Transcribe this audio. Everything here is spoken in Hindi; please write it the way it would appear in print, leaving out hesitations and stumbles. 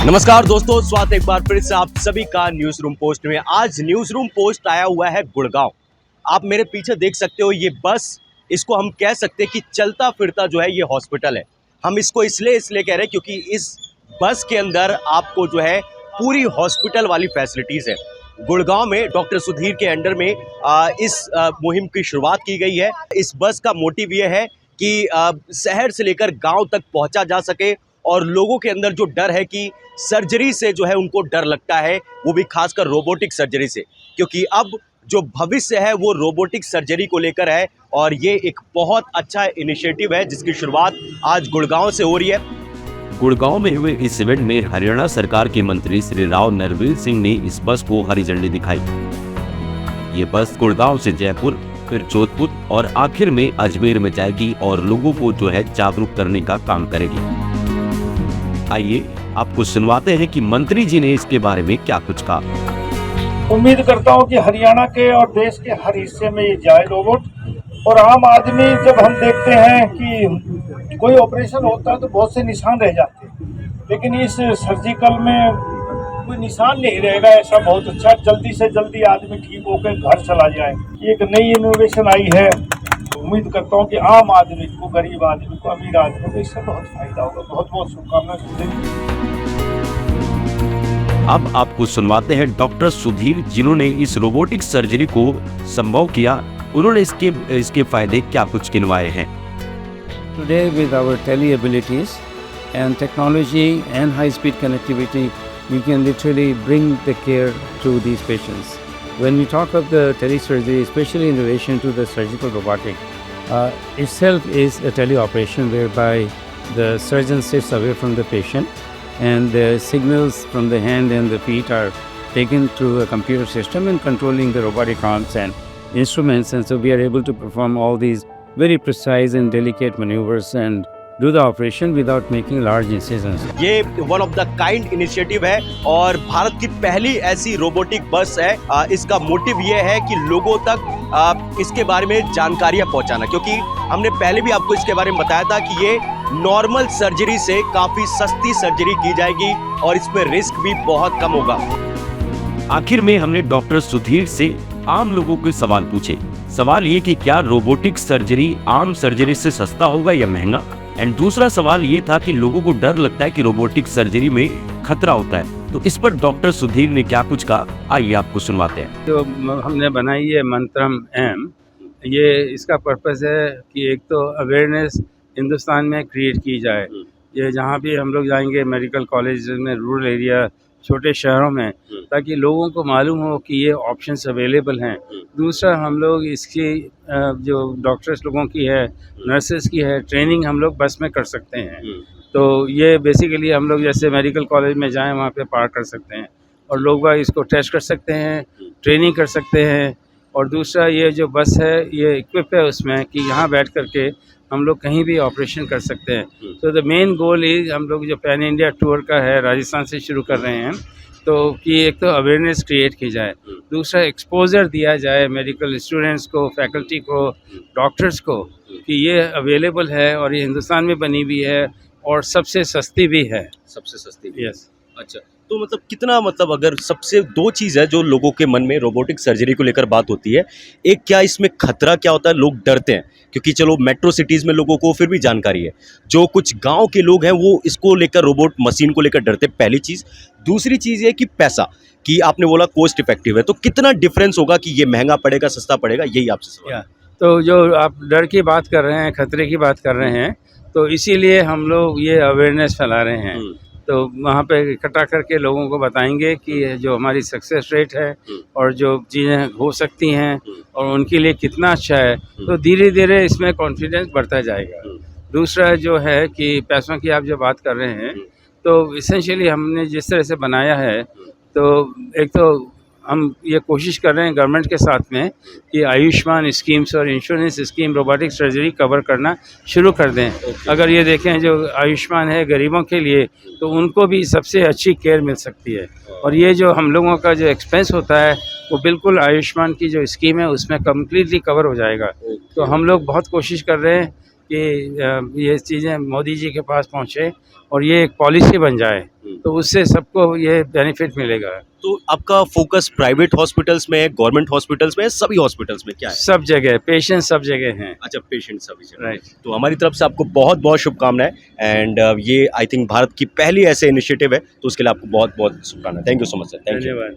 नमस्कार दोस्तों, स्वागत है एक बार फिर से आप सभी का न्यूज रूम पोस्ट में। आज न्यूज रूम पोस्ट आया हुआ है गुड़गांव। आप मेरे पीछे देख सकते हो ये बस, इसको हम कह सकते हैं कि चलता फिरता जो है ये हॉस्पिटल है। हम इसको इसलिए कह रहे हैं क्योंकि इस बस के अंदर आपको जो है पूरी हॉस्पिटल वाली फैसिलिटीज़ है। गुड़गांव में डॉक्टर सुधीर के अंडर में इस मुहिम की शुरुआत की गई है। इस बस का मोटिव ये है कि शहर से लेकर गांव तक पहुंचा जा सके और लोगों के अंदर जो डर है कि सर्जरी से जो है उनको डर लगता है, वो भी खासकर रोबोटिक सर्जरी से, क्योंकि अब जो भविष्य है वो रोबोटिक सर्जरी को लेकर है। और ये एक बहुत अच्छा इनिशिएटिव है जिसकी शुरुआत आज गुड़गांव से हो रही है। गुड़गांव में हुए इस इवेंट में हरियाणा सरकार के मंत्री श्री राव नरवीर सिंह ने इस बस को हरी झंडी दिखाई। ये बस गुड़गांव से जयपुर, फिर जोधपुर और आखिर में अजमेर में जाएगी और लोगों को जो है जागरूक करने का काम करेगी। आइए आपको सुनवाते हैं कि मंत्री जी ने इसके बारे में क्या कुछ कहा। उम्मीद करता हूं कि हरियाणा के और देश के हर हिस्से में ये जाए रोबोट। और आम आदमी जब हम देखते हैं कि कोई ऑपरेशन होता है तो बहुत से निशान रह जाते हैं, लेकिन इस सर्जिकल में कोई निशान नहीं रहेगा। ऐसा बहुत अच्छा, जल्दी से जल्दी आदमी ठीक होकर घर चला जाए। एक नई इनोवेशन आई है। उम्मीद करता हूं कि आम आदमी को, गरीब आदमी को, अमीर आदमी को इससे बहुत फायदा होगा। बहुत बहुत शुभकामनाएं। अब आपको सुनवाते हैं डॉक्टर सुधीर, जिन्होंने इस रोबोटिक सर्जरी को संभव किया। उन्होंने इसके फायदे क्या कुछ गिनवाए हैं। Today with our tele abilities and technology and high speed connectivity, we can literally bring the care to these patients. When we talk of the telesurgery, especially in relation to the surgical robotic, itself is a teleoperation whereby the surgeon sits away from the patient and the signals from the hand and the feet are taken through a computer system and controlling the robotic arms and instruments, and so we are able to perform all these very precise and delicate maneuvers and do the operation without making large incisions. ये one of the kind initiative है और भारत की पहली ऐसी रोबोटिक बस है। इसका मोटिव ये है कि लोगों तक इसके बारे में जानकारियां पहुंचाना, क्योंकि हमने पहले भी आपको इसके बारे में बताया था कि ये नॉर्मल सर्जरी से काफी सस्ती सर्जरी की जाएगी और इसमें रिस्क भी बहुत कम होगा। आखिर में हमने डॉक्टर सुधीर से आम लोगों के सवाल पूछे। सवाल ये कि क्या रोबोटिक सर्जरी आम सर्जरी से सस्ता होगा या महंगा, एंड दूसरा सवाल ये था कि लोगों को डर लगता है कि रोबोटिक सर्जरी में खतरा होता है। तो इस पर डॉक्टर सुधीर ने क्या कुछ कहा, आइए आपको सुनवाते हैं। जो हमने बनाई है मंत्रम एम, ये इसका पर्पस है कि एक तो अवेयरनेस हिंदुस्तान में क्रिएट की जाए। ये जहाँ भी हम लोग जाएंगे, मेडिकल कॉलेज में, रूरल एरिया, छोटे शहरों में, ताकि लोगों को मालूम हो कि ये ऑप्शंस अवेलेबल हैं। दूसरा, हम लोग इसकी जो डॉक्टर्स लोगों की है, नर्सेस की है, ट्रेनिंग हम लोग बस में कर सकते हैं। तो ये बेसिकली हम लोग जैसे मेडिकल कॉलेज में जाएं, वहाँ पे पार्क कर सकते हैं और लोग इसको टेस्ट कर सकते हैं, ट्रेनिंग कर सकते हैं। और दूसरा, ये जो बस है ये इक्विप है उसमें कि यहाँ बैठ करके हम लोग कहीं भी ऑपरेशन कर सकते हैं। तो द मेन गोल इज, हम लोग जो पैन इंडिया टूर का है, राजस्थान से शुरू कर रहे हैं, तो कि एक तो अवेयरनेस क्रिएट की जाए, दूसरा एक्सपोजर दिया जाए मेडिकल स्टूडेंट्स को, फैकल्टी को, डॉक्टर्स को, कि ये अवेलेबल है और ये हिंदुस्तान में बनी हुई है और सबसे सस्ती भी है। सबसे सस्ती। यस। अच्छा, तो मतलब कितना, मतलब अगर सबसे दो चीज़ है जो लोगों के मन में रोबोटिक सर्जरी को लेकर बात होती है, एक क्या इसमें खतरा क्या होता है, लोग डरते हैं क्योंकि चलो मेट्रो सिटीज़ में लोगों को फिर भी जानकारी है, जो कुछ गांव के लोग हैं वो इसको लेकर, रोबोट मशीन को लेकर डरते हैं, पहली चीज़। दूसरी चीज़ ये कि पैसा, कि आपने बोला कॉस्ट इफेक्टिव है, तो कितना डिफरेंस होगा कि ये महंगा पड़ेगा सस्ता पड़ेगा, यही आपसे सवाल है। तो जो आप डर की बात कर रहे हैं, खतरे की बात कर रहे हैं, तो इसीलिए हम लोग ये अवेयरनेस फैला रहे हैं। तो वहाँ पे इकट्ठा करके लोगों को बताएंगे कि जो हमारी सक्सेस रेट है और जो चीज़ें हो सकती हैं और उनके लिए कितना अच्छा है, तो धीरे धीरे इसमें कॉन्फिडेंस बढ़ता जाएगा। दूसरा जो है कि पैसों की आप जो बात कर रहे हैं, तो इसेंशियली हमने जिस तरह से बनाया है, तो एक तो हम ये कोशिश कर रहे हैं गवर्नमेंट के साथ में कि आयुष्मान स्कीम्स और insurance scheme robotic surgery cover करना शुरू कर दें। अगर ये देखें, जो आयुष्मान है गरीबों के लिए, तो उनको भी सबसे अच्छी केयर मिल सकती है। और ये जो हम लोगों का जो एक्सपेंस होता है वो बिल्कुल आयुष्मान की जो स्कीम है उसमें कम्प्लीटली कवर हो जाएगा। तो हम लोग बहुत कोशिश कर रहे हैं कि ये चीज़ें मोदी जी के पास पहुँचे और ये एक पॉलिसी बन जाए, तो उससे सबको ये बेनिफिट मिलेगा। तो आपका फोकस प्राइवेट हॉस्पिटल्स में है, गवर्नमेंट हॉस्पिटल्स में है, सभी हॉस्पिटल्स में क्या है? सब जगह पेशेंट सब जगह हैं। अच्छा, पेशेंट सभी जगह। राइट। तो हमारी तरफ से आपको बहुत बहुत शुभकामनाएं एंड ये आई थिंक भारत की पहली ऐसे इनिशिएटिव है, तो उसके लिए आपको बहुत बहुत शुभकामनाएं। Thank you so much sir. Thank you. धन्यवाद।